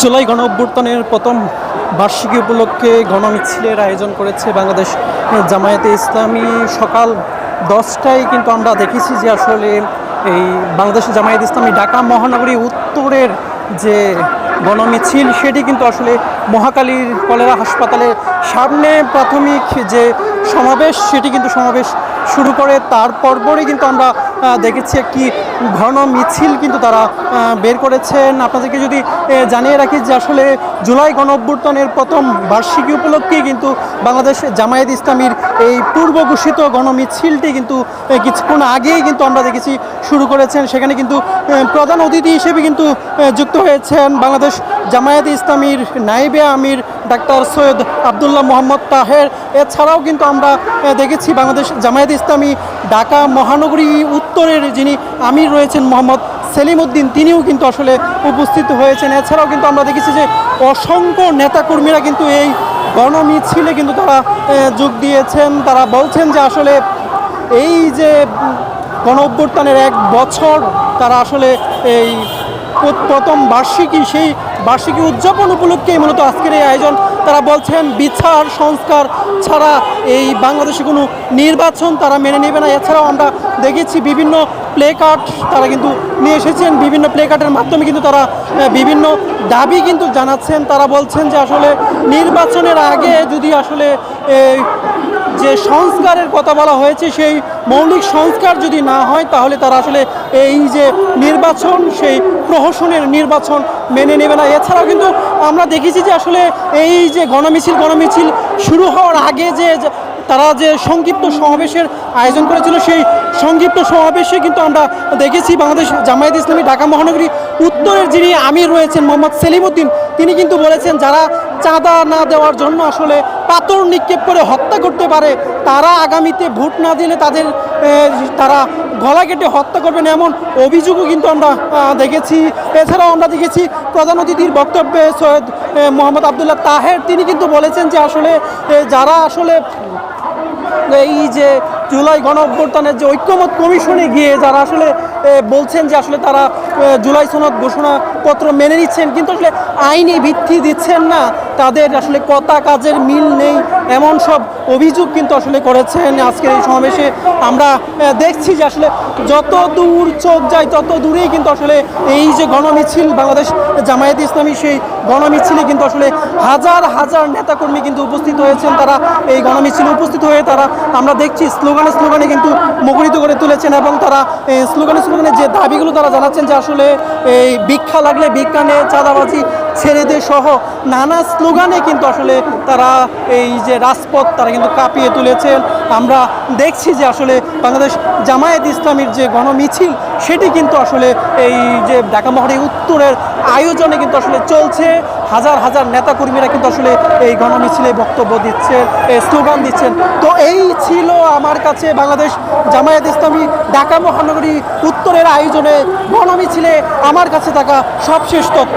জুলাই গণঅভ্যুত্থানের প্রথম বার্ষিকী উপলক্ষে গণমিছিলের আয়োজন করেছে বাংলাদেশ জামায়াতে ইসলামী। সকাল 10টায় কিন্তু আমরা দেখেছি যে আসলে এই বাংলাদেশ জামায়াতে ইসলামী ঢাকা মহানগরী উত্তরের যে গণমিছিল সেটি কিন্তু আসলে মহাখালীর কলেরা হাসপাতালের সামনে প্রাথমিক যে সমাবেশ সেটি কিন্তু সমাবেশ শুরু করে। তার পরপরই কিন্তু আমরা দেখেছি একটি ঘন মিছিল কিন্তু তারা বের করেছেন। আপনাদেরকে যদি জানিয়ে রাখি যে আসলে জুলাই গণঅভ্যুত্থানের প্রথম বার্ষিকী উপলক্ষে কিন্তু বাংলাদেশ জামায়াত ইসলামীর এই পূর্ব ঘোষিত গণমিছিলটি কিন্তু কিছুক্ষণ আগেই কিন্তু আমরা দেখেছি শুরু করেছেন। সেখানে কিন্তু প্রধান অতিথি হিসেবে কিন্তু যুক্ত হয়েছেন বাংলাদেশ জামায়াত ইসলামীর নায়েবে আমির ডাক্তার সৈয়দ আবদুল্লাহ মোহাম্মদ তাহের। এছাড়াও কিন্তু আমরা দেখেছি বাংলাদেশ জামায়াত ইসলামী ঢাকা মহানগরী উত্তরের যিনি আমির রয়েছেন মোহাম্মদ সেলিম উদ্দিন, তিনিও কিন্তু আসলে উপস্থিত হয়েছেন। এছাড়াও কিন্তু আমরা দেখেছি যে অসংখ্য নেতাকর্মীরা কিন্তু এই গণমিছিলে কিন্তু তারা যোগ দিয়েছেন। তারা বলছেন যে আসলে এই যে গণঅভ্যুত্থানের 1 বছর তারা আসলে এই প্রথম বার্ষিকী, সেই বার্ষিকী উদযাপন উপলক্ষে মূলত আজকের এই আয়োজন। তারা বলছেন বিচার সংস্কার ছাড়া এই বাংলাদেশে কোনো নির্বাচন তারা মেনে নেবে না। এছাড়াও আমরা দেখেছি বিভিন্ন প্লে কার্ড তারা কিন্তু নিয়ে এসেছেন। বিভিন্ন প্লে কার্ডের মাধ্যমে কিন্তু তারা বিভিন্ন দাবি কিন্তু জানাচ্ছেন। তারা বলছেন যে আসলে নির্বাচনের আগে যদি আসলে যে সংস্কারের কথা বলা হয়েছে সেই মৌলিক সংস্কার যদি না হয় তাহলে তারা আসলে এই যে নির্বাচন সেই প্রহসনের নির্বাচন মেনে নেবে না। এছাড়াও কিন্তু আমরা দেখেছি যে আসলে এই যে গণমিছিল শুরু হওয়ার আগে যে তারা যে সংক্ষিপ্ত সমাবেশের আয়োজন করেছিল সেই সংক্ষিপ্ত সমাবেশে কিন্তু আমরা দেখেছি বাংলাদেশ জামায়াত ইসলামী ঢাকা মহানগরী উত্তরের যিনি আমির রয়েছেন মোহাম্মদ সেলিম উদ্দিন, তিনি কিন্তু বলেছেন যারা চাঁদা না দেওয়ার জন্য আসলে পাথর নিক্ষেপ করে হত্যা করতে পারে তারা আগামীতে ভোট না দিলে তারা গলা কেটে হত্যা করবেন, এমন অভিযোগও কিন্তু আমরা দেখেছি। এছাড়াও আমরা দেখেছি প্রধান অতিথির বক্তব্যে সৈয়দ মোহাম্মদ আবদুল্লাহ তাহের, তিনি কিন্তু বলেছেন যে আসলে যারা আসলে এই যে জুলাই গণঅভ্যুত্থানের যে ঐক্যমত কমিশনে গিয়ে যারা আসলে বলছেন যে আসলে তারা জুলাই সনদ ঘোষণাপত্র মেনে নিচ্ছেন কিন্তু আসলে আইনি ভিত্তি দিচ্ছেন না, তাদের আসলে কথা কাজের মিল নেই, এমন সব অভিযোগ কিন্তু আসলে করেছেন। আজকের এই সমাবেশে আমরা দেখছি যে আসলে যত দূর চোখ যায় তত দূরেই কিন্তু আসলে এই যে গণমিছিল বাংলাদেশ জামায়াত ইসলামী, সেই গণমিছিলে কিন্তু আসলে হাজার হাজার নেতাকর্মী কিন্তু উপস্থিত হয়েছেন। তারা এই গণমিছিলে উপস্থিত হয়ে তারা আমরা দেখছি স্লোগানে কিন্তু মুখরিত করে তুলেছেন এবং তারা স্লোগানে যে দাবিগুলো তারা জানাচ্ছেন যে আসলে এই ভিক্ষা লাগলে ভিক্ষা নিয়ে, চাঁদাবাজি ছেড়ে দে সহ নানা স্লোগানে কিন্তু আসলে তারা এই যে রাজপথ তারা কিন্তু কাঁপিয়ে তুলেছেন। আমরা দেখছি যে আসলে বাংলাদেশ জামায়াত ইসলামীর যে গণমিছিল সেটি কিন্তু আসলে এই যে ঢাকা মহানগরী উত্তরের আয়োজনে কিন্তু আসলে চলছে। হাজার হাজার নেতাকর্মীরা কিন্তু আসলে এই গণমিছিলে বক্তব্য দিচ্ছেন, স্লোগান দিচ্ছেন। তো এই ছিল আমার কাছে বাংলাদেশ জামায়াত ইসলামী ঢাকা মহানগরী উত্তরের আয়োজনে গণমিছিলে আমার কাছে থাকা সবশেষ তথ্য।